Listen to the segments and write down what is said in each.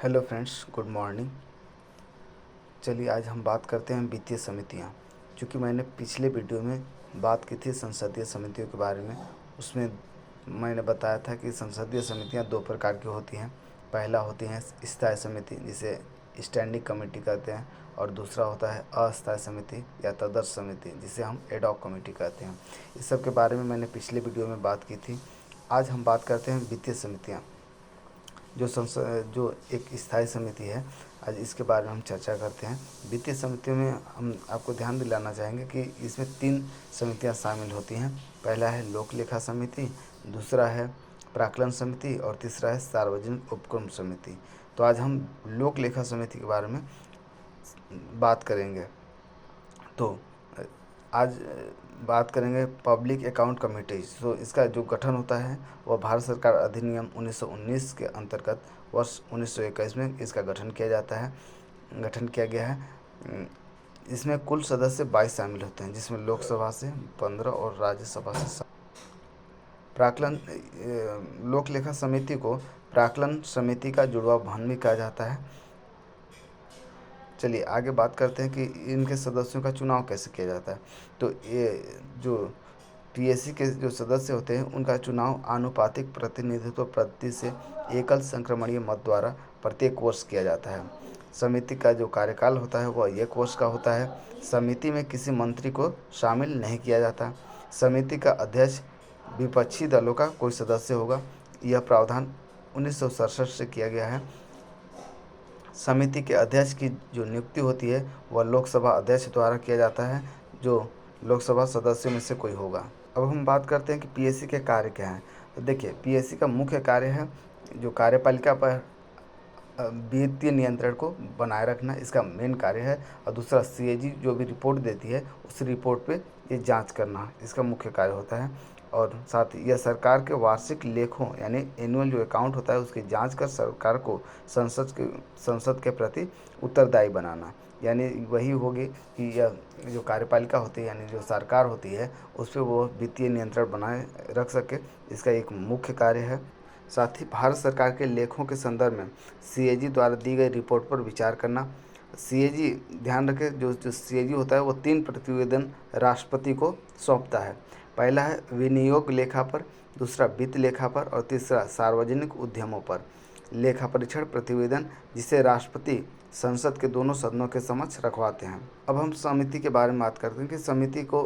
Hello friends, good morning. चलिए आज हम बात करते हैं वित्तीय समितियाँ। चूँकि मैंने पिछले वीडियो में बात की थी संसदीय समितियों के बारे में, उसमें मैंने बताया था कि संसदीय समितियाँ दो प्रकार की होती हैं। पहला होती हैं स्थायी समिति, जिसे स्टैंडिंग कमेटी कहते हैं, और दूसरा होता है अस्थायी समिति या तदर्थ समिति, जिसे हम एडॉक कमेटी कहते हैं। इस सब के बारे में मैंने पिछले वीडियो में बात की थी। आज हम बात करते हैं वित्तीय समितियाँ, जो एक स्थायी समिति है। आज इसके बारे में हम चर्चा करते हैं। वित्तीय समितियों में हम आपको ध्यान दिलाना चाहेंगे कि इसमें 3 समितियां शामिल होती हैं। पहला है लोक लेखा समिति, दूसरा है प्राक्कलन समिति और तीसरा है सार्वजनिक उपक्रम समिति। तो आज हम लोक लेखा समिति के बारे में बात करेंगे। तो आज बात करेंगे पब्लिक अकाउंट कमेटी। तो इसका जो गठन होता है वह भारत सरकार अधिनियम 1919 के अंतर्गत वर्ष 1921 में इसका गठन किया गया है। इसमें कुल सदस्य 22 शामिल होते हैं, जिसमें लोकसभा से 15 और राज्यसभा से प्राक्कलन लोक लेखा समिति को प्राक्कलन समिति का जुड़वा वाहन भी कहा जाता है। चलिए आगे बात करते हैं कि इनके सदस्यों का चुनाव कैसे किया जाता है। तो ये जो पीएससी के जो सदस्य होते हैं उनका चुनाव आनुपातिक प्रतिनिधित्व पद्धति से एकल संक्रमणीय मत द्वारा प्रत्येक वर्ष किया जाता है। समिति का जो कार्यकाल होता है वह 1 वर्ष का होता है। समिति में किसी मंत्री को शामिल नहीं किया जाता। समिति का अध्यक्ष विपक्षी दलों का कोई सदस्य होगा। यह प्रावधान 1967 से किया गया है। समिति के अध्यक्ष की जो नियुक्ति होती है वह लोकसभा अध्यक्ष द्वारा किया जाता है, जो लोकसभा सदस्यों में से कोई होगा। अब हम बात करते हैं कि पीएससी के कार्य क्या हैं। तो देखिए, पीएससी का मुख्य कार्य है जो कार्यपालिका पर वित्तीय नियंत्रण को बनाए रखना, इसका मेन कार्य है। और दूसरा सीएजी जो भी रिपोर्ट देती है उस रिपोर्ट पे ये जांच करना इसका मुख्य कार्य होता है। और साथ ही यह सरकार के वार्षिक लेखों यानी एनुअल जो अकाउंट होता है उसकी जांच कर सरकार को संसद के प्रति उत्तरदायी बनाना, यानी वही होगी कि यह जो कार्यपालिका होती है यानी जो सरकार होती है उस पर वो वित्तीय नियंत्रण बनाए रख सके, इसका एक मुख्य कार्य है। साथ ही भारत सरकार के लेखों के संदर्भ में सीएजी द्वारा दी गई रिपोर्ट पर विचार करना। सीएजी ध्यान रखें, जो सीएजी होता है वो 3 प्रतिवेदन राष्ट्रपति को सौंपता है। पहला है विनियोग लेखा पर, दूसरा वित्त लेखा पर और तीसरा सार्वजनिक उद्यमों पर लेखा परीक्षण प्रतिवेदन, जिसे राष्ट्रपति संसद के दोनों सदनों के समक्ष रखवाते हैं। अब हम समिति के बारे में बात करते हैं कि समिति को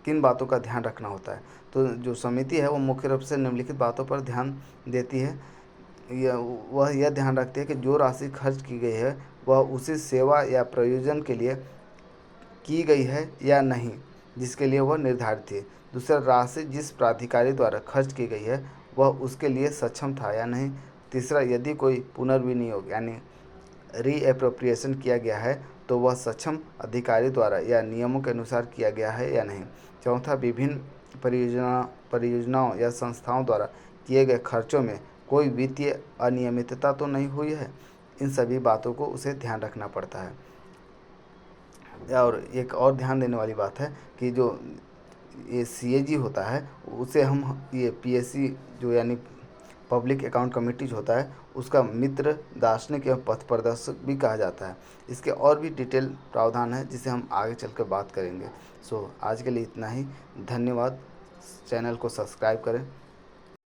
किन बातों का ध्यान रखना होता है। तो जो समिति है वो मुख्य रूप से निम्नलिखित बातों पर ध्यान देती है। यह ध्यान रखती है कि जो राशि खर्च की गई है वह उसी सेवा या प्रयोजन के लिए की गई है या नहीं जिसके लिए वह निर्धारित थी। दूसरा, राशि जिस प्राधिकारी द्वारा खर्च की गई है वह उसके लिए सक्षम था या नहीं। तीसरा, यदि कोई पुनर्विनियोग यानी रीएप्रोप्रिएशन किया गया है तो वह सक्षम अधिकारी द्वारा या नियमों के अनुसार किया गया है या नहीं। चौथा, विभिन्न परियोजनाओं या संस्थाओं द्वारा किए गए खर्चों में कोई वित्तीय अनियमितता तो नहीं हुई है। इन सभी बातों को उसे ध्यान रखना पड़ता है। और एक और ध्यान देने वाली बात है कि जो ये सीएजी होता है उसे हम ये पीएससी जो यानी पब्लिक अकाउंट कमेटी जो होता है उसका मित्र, दार्शनिक एवं पथ प्रदर्शक भी कहा जाता है। इसके और भी डिटेल प्रावधान है जिसे हम आगे चल कर बात करेंगे। आज के लिए इतना ही। धन्यवाद। चैनल को सब्सक्राइब करें।